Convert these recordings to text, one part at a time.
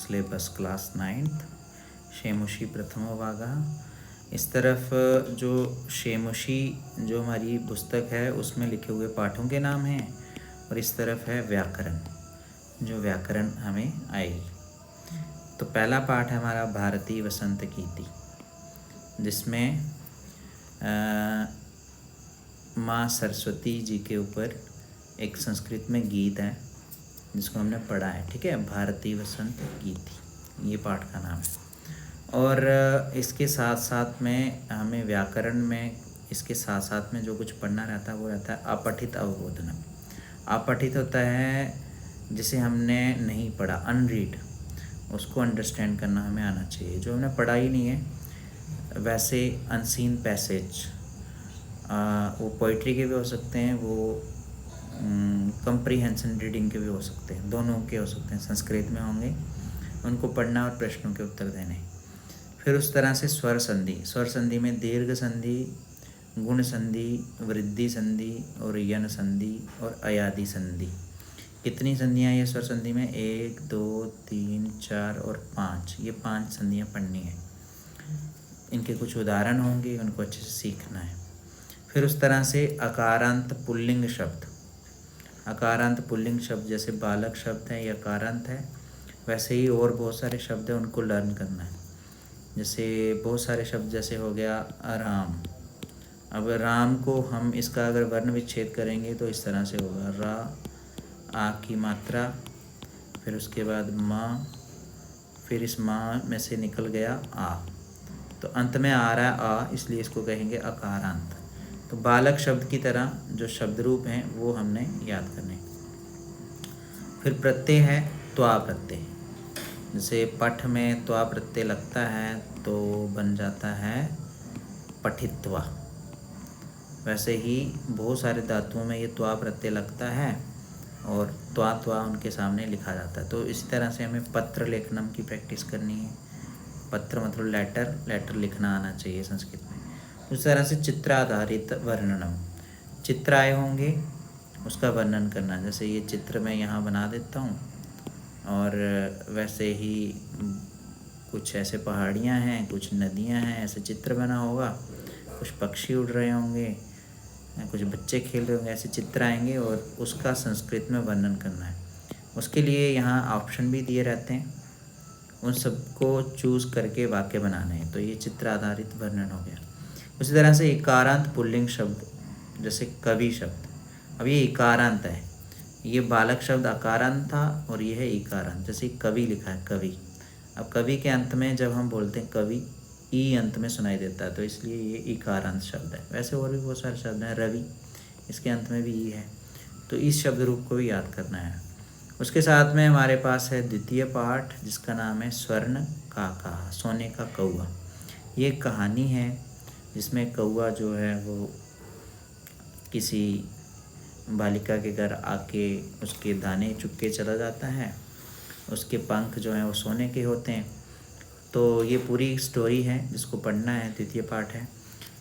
Syllabus class 9th शेमुषी प्रथमो भागः। इस तरफ जो शेमुषी जो हमारी पुस्तक है उसमें लिखे हुए पाठों के नाम हैं, और इस तरफ है व्याकरण, जो व्याकरण हमें आएगी। तो पहला पाठ है हमारा भारतीय वसंत गीति, जिसमें माँ सरस्वती जी के ऊपर एक संस्कृत में गीत है जिसको हमने पढ़ा है। ठीक है, भारतीय वसंत गीति ये पाठ का नाम है। और इसके साथ साथ में हमें व्याकरण में इसके साथ साथ में जो कुछ पढ़ना रहता है वो रहता है अपठित अवबोधनम। अपठित होता है जिसे हमने नहीं पढ़ा, अनरीड, उसको अंडरस्टैंड करना हमें आना चाहिए। जो हमने पढ़ा ही नहीं है वैसे अनसीन पैसेज, वो पोइट्री के भी हो सकते हैं, वो कंप्रीहेंशन रीडिंग के भी हो सकते हैं, दोनों के हो सकते हैं। संस्कृत में होंगे, उनको पढ़ना और प्रश्नों के उत्तर देने। फिर उस तरह से स्वर संधि, स्वर संधि में दीर्घ संधि, गुण संधि, वृद्धि संधि और यन संधि और अयादि संधि। कितनी संधियाँ ये स्वर संधि में? 1 2 3 4 और 5, ये 5 संधियाँ पढ़नी है। इनके कुछ उदाहरण होंगे, उनको अच्छे से सीखना है। फिर उस तरह से अकारांत पुल्लिंग शब्द, अकारांत पुल्लिंग शब्द जैसे बालक शब्द है, ये अकारांत है। वैसे ही और बहुत सारे शब्द हैं, उनको लर्न करना है। जैसे बहुत सारे शब्द जैसे हो गया राम। अब राम को हम इसका अगर वर्ण विच्छेद करेंगे तो इस तरह से होगा, रा, आ की मात्रा, फिर उसके बाद माँ, फिर इस माँ में से निकल गया आ, तो अंत में आ रहा है आ, इसलिए इसको कहेंगे अकारांत। तो बालक शब्द की तरह जो शब्द रूप हैं वो हमने याद करने। फिर प्रत्यय है त्वा प्रत्यय, जैसे पठ में त्वा प्रत्यय लगता है तो बन जाता है पठित्वा। वैसे ही बहुत सारे धातुओं में ये त्वा प्रत्यय लगता है और त्वा त्वा उनके सामने लिखा जाता है। तो इसी तरह से हमें पत्र लेखनम की प्रैक्टिस करनी है। पत्र मतलब लेटर, लेटर लिखना आना चाहिए संस्कृत में। उस तरह से चित्र आधारित वर्णनम, चित्र आए होंगे उसका वर्णन करना। जैसे ये चित्र मैं यहाँ बना देता हूँ, और वैसे ही कुछ ऐसे पहाड़ियाँ हैं, कुछ नदियाँ हैं, ऐसे चित्र बना होगा, कुछ पक्षी उड़ रहे होंगे, कुछ बच्चे खेल रहे होंगे, ऐसे चित्र आएंगे और उसका संस्कृत में वर्णन करना है। उसके लिए यहाँ ऑप्शन भी दिए रहते हैं, उन सबको चूज़ करके वाक्य बनाने हैं। तो ये चित्र आधारित वर्णन हो गया। उसी तरह से इकारांत पुल्लिंग शब्द जैसे कवि शब्द, अब ये इकारांत है, ये बालक शब्द अकारांत था और ये है इकारांत। जैसे कवि लिखा है, कवि। अब कवि के अंत में जब हम बोलते हैं कवि, ई अंत में सुनाई देता है, तो इसलिए ये इकारांत शब्द है। वैसे और भी बहुत सारे शब्द हैं, रवि, इसके अंत में भी ई है, तो इस शब्द रूप को भी याद करना है। उसके साथ में हमारे पास है द्वितीय पाठ जिसका नाम है स्वर्ण काका, सोने का कौआ। ये कहानी है जिसमें कौआ जो है वो किसी बालिका के घर आके उसके दाने चुग के चला जाता है। उसके पंख जो हैं वो सोने के होते हैं। तो ये पूरी स्टोरी है जिसको पढ़ना है, द्वितीय पाठ है।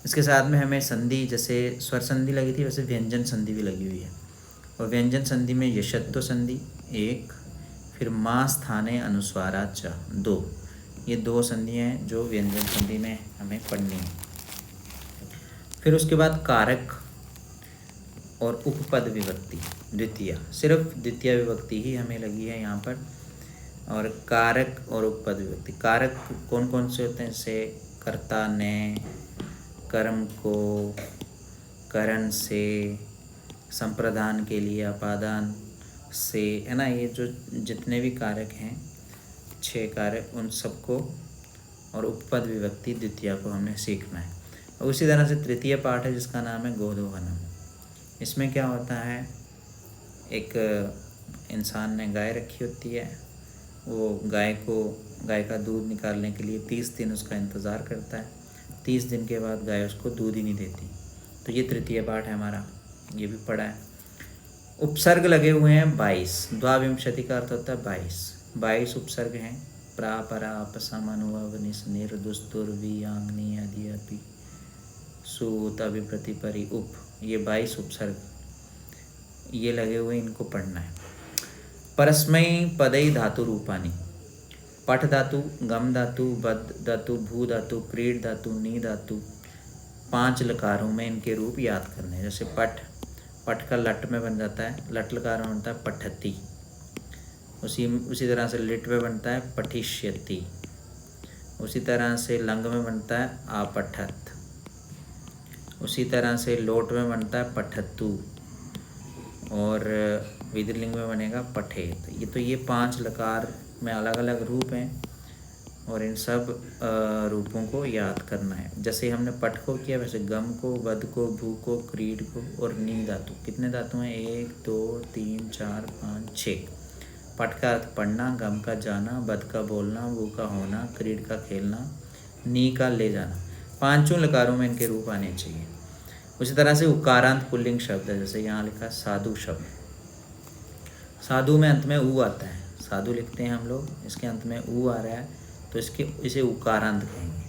इसके साथ में हमें संधि, जैसे स्वर संधि लगी थी वैसे व्यंजन संधि भी लगी हुई है। और व्यंजन संधि में यशत्व संधि 1, फिर माँ स्थाने अनुस्वारा च 2, ये 2 संधियाँ हैं जो व्यंजन संधि में हमें पढ़नी है। फिर उसके बाद कारक और उपपद विभक्ति द्वितीय, सिर्फ द्वितीय विभक्ति ही हमें लगी है यहाँ पर। और कारक और उपपद विभक्ति, कारक कौन कौन से होते हैं? जैसे कर्ता ने, कर्म को, करण से, संप्रदान के लिए अपादान से, है ना। ये जो जितने भी कारक हैं 6 कारक, उन सबको और उपपद विभक्ति द्वितीय को हमने सीखना है। और उसी तरह से तृतीय पाठ है जिसका नाम है गोधोहनम। इसमें क्या होता है, एक इंसान ने गाय रखी होती है, वो गाय का दूध निकालने के लिए 30 दिन उसका इंतज़ार करता है। 30 दिन के बाद गाय उसको दूध ही नहीं देती। तो ये तृतीय पाठ है हमारा, ये भी पढ़ा है। उपसर्ग लगे हुए हैं 22, द्वाविंशति का अर्थ होता है 22 उपसर्ग हैं। प्रा, परा, अपसम, अनुव, निस, निर, दुस्तुर, वि, आंग, नी, आदि, अपि, सूत, अभिप्रति, परि, उप, ये 22 उपसर्ग ये लगे हुए, इनको पढ़ना है। परस्मई पदई धातु रूपानी, पठ धातु, गम धातु, बद धातु, भू धातु, क्रीड धातु, नी धातु, 5 लकारों में इनके रूप याद करने हैं। जैसे पठ, पठ का लट में बन जाता है, लट लकार में बनता है पठती। उसी तरह से लिट में बनता है पठिष्यति। उसी तरह से लंग में बनता है आपठत। उसी तरह से लोट में बनता है पठतु और विधिलिंग में बनेगा पठेत। ये 5 लकार में अलग अलग रूप हैं और इन सब रूपों को याद करना है। जैसे हमने पठ को किया वैसे गम को, वद को, भू को, क्रीड को और नी धातु। कितने धातु हैं? 1 2 3 4 5 6। पठ का अर्थ पढ़ना, गम का जाना, बद का बोलना, भू का होना, क्रीड का खेलना, नी का ले जाना। 5 लकारों में इनके रूप आने चाहिए। उसी तरह से उकारांत पुल्लिंग शब्द है। जैसे यहाँ लिखा साधु शब्द। साधु में अंत में ऊ आता है। साधु लिखते हैं हम लोग, इसके अंत में ऊ आ रहा है तो इसे उकारांत कहेंगे।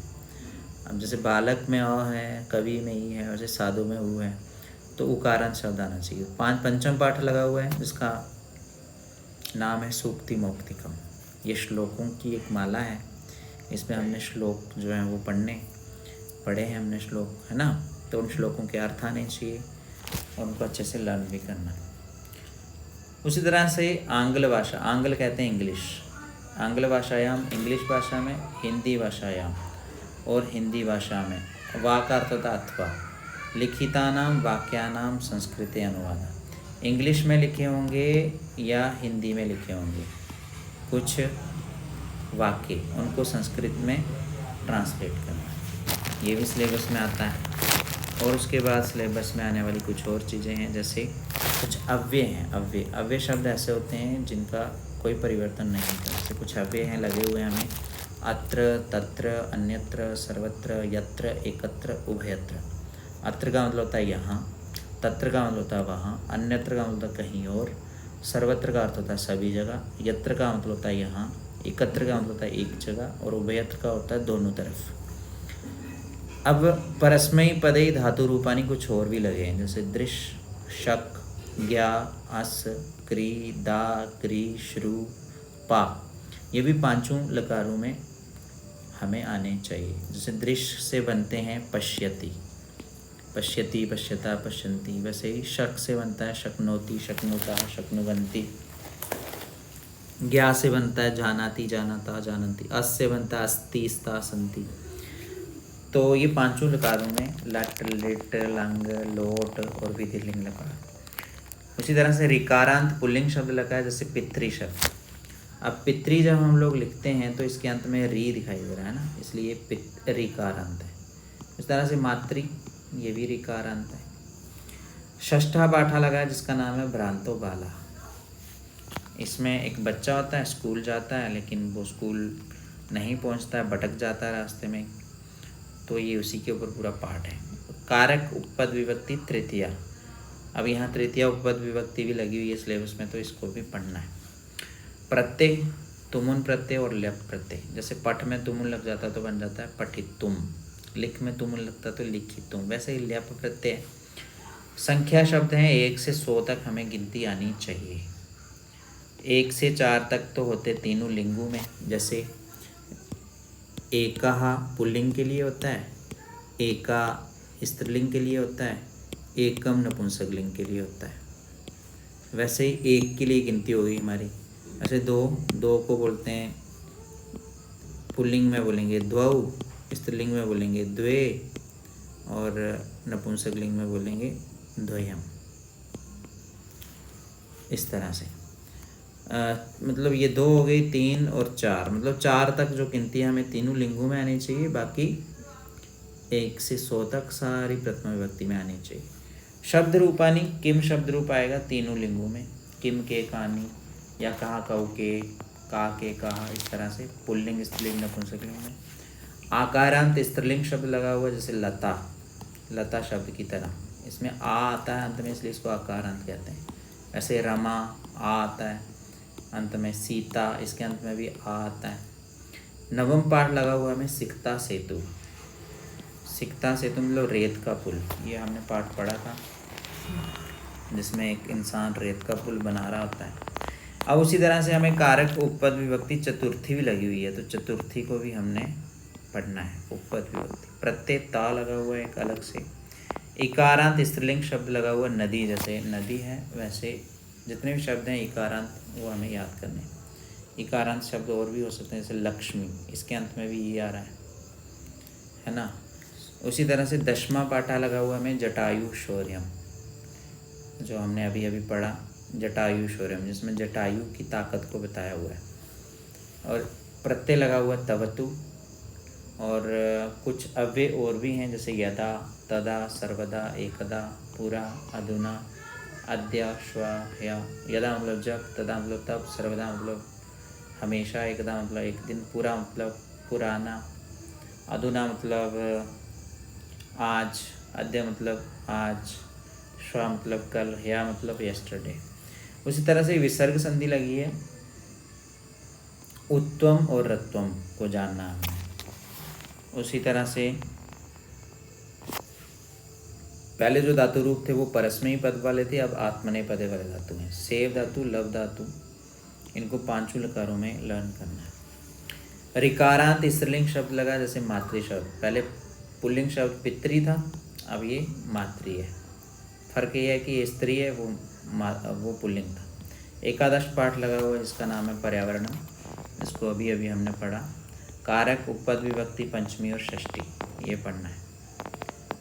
अब जैसे बालक में अ है, कवि में ई है, वैसे साधु में ऊ है तो उकारांत शब्द आना चाहिए। 5 पंचम पाठ लगा हुआ है जिसका नाम है सूक्ति मौक्तिकम। ये श्लोकों की एक माला है। इसमें हमने श्लोक जो है वो पढ़े हैं हमने श्लोक, है ना। तो उन श्लोकों के अर्थ आने चाहिए और उनको अच्छे से लर्न भी करना। उसी तरह से आंग्ल भाषा, आंग्ल कहते हैं इंग्लिश। आंग्ल भाषायाम, इंग्लिश भाषा में, हिंदी भाषायाम और हिंदी भाषा में वाक अर्थ होता अथवा, लिखितानाम वाक्यानाम संस्कृते अनुवादा। इंग्लिश में लिखे होंगे या हिंदी में लिखे होंगे कुछ वाक्य, उनको संस्कृत में ट्रांसलेट करना, ये भी सिलेबस में आता है। और उसके बाद सिलेबस में आने वाली कुछ और चीज़ें हैं, जैसे कुछ अव्यय हैं। अव्यय शब्द ऐसे होते हैं जिनका कोई परिवर्तन नहीं होता। जैसे कुछ अव्यय हैं लगे हुए हमें, अत्र, तत्र, अन्यत्र, सर्वत्र, यत्र, एकत्र, उभयत्र। अत्र का मतलब होता है यहाँ, तत्र का मतलब होता है वहाँ, अन्यत्र का मतलब होता है कहीं और, सर्वत्र का अर्थ होता है सभी जगह, यत्र का मतलब होता है यहाँ, एकत्र का मतलब होता है एक जगह और उभयत्र का होता है दोनों तरफ। अब परस्मयी पदई धातु रूपानी कुछ और भी लगे हैं, जैसे दृश्य, शक, ज्ञा, अस, क्री, दा, क्री, श्रु, पा। ये भी 5 लकारों में हमें आने चाहिए। जैसे दृश्य से बनते हैं पश्यति, पश्यति, पश्यता, पश्यन्ति। वैसे ही शक से बनता है शक्नोति, शक्नुता, शक्नुवन्ति। ज्ञा से बनता है जानाति, जानता, जानन्ति। अस से बनता है अस्ति, स्ता, सन्ति। तो ये 5 लकारों में लट, लिट, लंग, लोट और विधिलिंग लकार। उसी तरह से रिकारांत पुल्लिंग शब्द लगा है, जैसे पितृ शब्द। अब पितृ जब हम लोग लिखते हैं तो इसके अंत में री दिखाई दे रहा है ना, इसलिए रिकारांत है। इस तरह से मातृ, ये भी रिकारांत है। षष्ठा पाठा लगा है जिसका नाम है भ्रांतो बाला। इसमें एक बच्चा होता है, स्कूल जाता है लेकिन वो स्कूल नहीं पहुंचता है, भटक जाता है रास्ते में, तो ये उसी के ऊपर पूरा पाठ है। कारक उपपद विभक्ति तृतीया। अब यहाँ तृतीया उपपद विभक्ति भी लगी हुई है सिलेबस में, तो इसको भी पढ़ना है। प्रत्यय, तुमुन प्रत्यय और ल्यप प्रत्यय। जैसे पठ में तुमुन लग जाता तो बन जाता है पठितुम, लिख में तुमुन लगता तो लिखितुम। वैसे ही ल्यप प्रत्यय। संख्या शब्द हैं 1 से 100 तक हमें गिनती आनी चाहिए। 1 से 4 तक तो होते तीनों लिंगों में, जैसे एका पुल्लिंग के लिए होता है, एका स्त्रीलिंग के लिए होता है, एकम नपुंसक लिंग के लिए होता है। वैसे ही 1 के लिए गिनती होगी हमारी। ऐसे 2 को बोलते हैं पुल्लिंग में बोलेंगे द्वौ, स्त्रीलिंग में बोलेंगे द्वे और नपुंसक लिंग में बोलेंगे द्वयम। इस तरह से मतलब ये 2 हो गई, 3 और 4, मतलब 4 तक जो गिनती है हमें तीनों लिंगों में आनी चाहिए। बाकी 1 से 100 तक सारी प्रथमा विभक्ति में आनी चाहिए। शब्द रूपानी, किम शब्द रूप आएगा तीनों लिंगों में, किम के कानी या कहा कऊ के, का के कहा, इस तरह से पुल्लिंग, स्त्रीलिंग, नपुंसकलिंग में। आकारांत स्त्रीलिंग शब्द लगा हुआ जैसे लता, लता शब्द की तरह, इसमें आ आता है अंत में, इसलिए इसको आकारांत कहते हैं। ऐसे रमा आ आता है अंत में, सीता इसके अंत में भी आ आता है। नवम पाठ लगा हुआ हमें सिकता सेतु। सिकता सेतु मतलब रेत का पुल, ये हमने पाठ पढ़ा था जिसमें एक इंसान रेत का पुल बना रहा होता है। अब उसी तरह से हमें कारक उपपद विभक्ति चतुर्थी भी लगी हुई है, तो चतुर्थी को भी हमने पढ़ना है। उपपद विभक्ति प्रत्यय ता लगा हुआ है एक अलग से, इकारांत स्त्रीलिंग शब्द लगा हुआ नदी, जैसे नदी है वैसे जितने भी शब्द हैं इकारांत वो हमें याद करने हैं। इकारांत शब्द और भी हो सकते हैं, जैसे लक्ष्मी, इसके अंत में भी ये आ रहा है ना। उसी तरह से दशमा पाठा लगा हुआ हमें जटायु शौर्यम, जो हमने अभी अभी पढ़ा जटायु शौर्यम, जिसमें जटायु की ताकत को बताया हुआ है। और प्रत्यय लगा हुआ तवतु, और कुछ अव्यय और भी हैं, जैसे यदा, तदा, सर्वदा, एकदा, पुरा, अधुना, अद्य, श्व, ह्य। यदा मतलब जब, तदा मतलब तब, सर्वदा मतलब हमेशा, एकदा मतलब एक दिन, पूरा मतलब पुराना, अधुना मतलब आज, अद्य मतलब आज, श्व मतलब कल, ह्या मतलब यस्टरडे। उसी तरह से विसर्ग संधि लगी है, उत्तम और रत्वम को जानना हमें। उसी तरह से पहले जो धातु रूप थे वो परस्मयी पद वाले थे, अब आत्मनेय पदे वाले धातु हैं। सेव धातु, लव धातु, इनको पांचों लकारों में लर्न करना है। रिकारांत स्त्रीलिंग शब्द लगा, जैसे मातृ शब्द, पहले पुल्लिंग शब्द पितृ था, अब ये मातृ है। फर्क ये है कि ये स्त्री है, वो पुल्लिंग था। एकादश पाठ लगा हुआ है जिसका नाम है पर्यावरण, इसको अभी अभी हमने पढ़ा। कारक उपपद विभक्ति पंचमी और षष्ठी, ये पढ़ना है।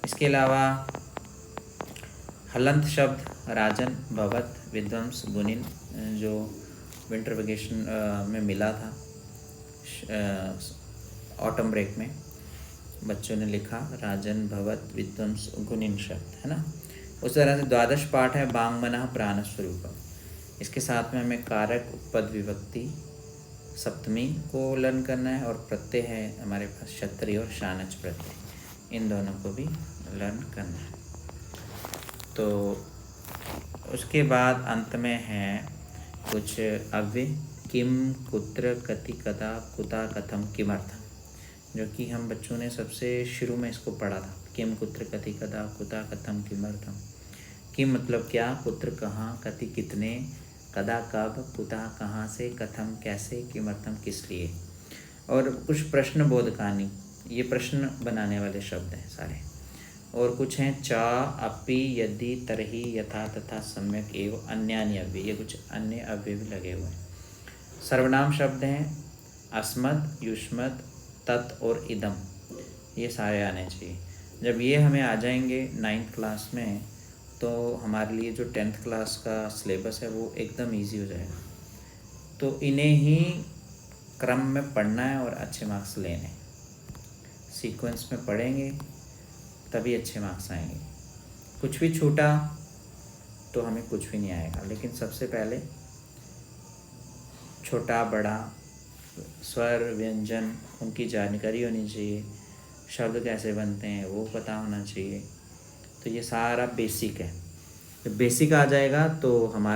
इसके अलावा हलंत शब्द राजन, भवत, विध्वंस, गुनिन, जो विंटर वेकेशन में मिला था, ऑटम ब्रेक में बच्चों ने लिखा, राजन, भवत, विध्वंस, गुनिन शब्द है ना। उस तरह से द्वादश पाठ है बांगमनः प्राण स्वरूपम, इसके साथ में हमें कारक उपपद विभक्ति सप्तमी को लर्न करना है, और प्रत्यय है हमारे पास क्षत्रिय और शानच प्रत्यय, इन दोनों को भी लर्न करना है। तो उसके बाद अंत में है कुछ अव्यय, किम, कुत्र, कति, कदा, कुता, कथम, किमर्थम, जो कि हम बच्चों ने सबसे शुरू में इसको पढ़ा था। किम, कुत्र, कति, कदा, कुता, कथम, किमर्थम। किम मतलब क्या, कुत्र कहाँ, कति कितने, कदा कब, कुतः कहाँ से, कथम कैसे, किमर्थम किस लिए। और कुछ प्रश्न बोधकानी, ये प्रश्न बनाने वाले शब्द हैं सारे। और कुछ हैं चा, अपि, यदि, तरहि, यथा, तथा, सम्यक, एवं, अन्यान्य अव्यय, ये कुछ अन्य अव्यय भी लगे हुए हैं। सर्वनाम शब्द हैं अस्मत्, युष्मत्, तत् और इदम, ये सारे आने चाहिए। जब ये हमें आ जाएंगे 9th क्लास में, तो हमारे लिए जो 10th क्लास का सिलेबस है वो एकदम इजी हो जाएगा। तो इन्हें ही क्रम में पढ़ना है और अच्छे मार्क्स लेने, सीक्वेंस में पढ़ेंगे तभी अच्छे मार्क्स आएंगे। कुछ भी छूटा तो हमें कुछ भी नहीं आएगा। लेकिन सबसे पहले छोटा बड़ा स्वर व्यंजन उनकी जानकारी होनी चाहिए, शब्द कैसे बनते हैं वो पता होना चाहिए। तो ये सारा बेसिक है। जब बेसिक आ जाएगा तो हमारा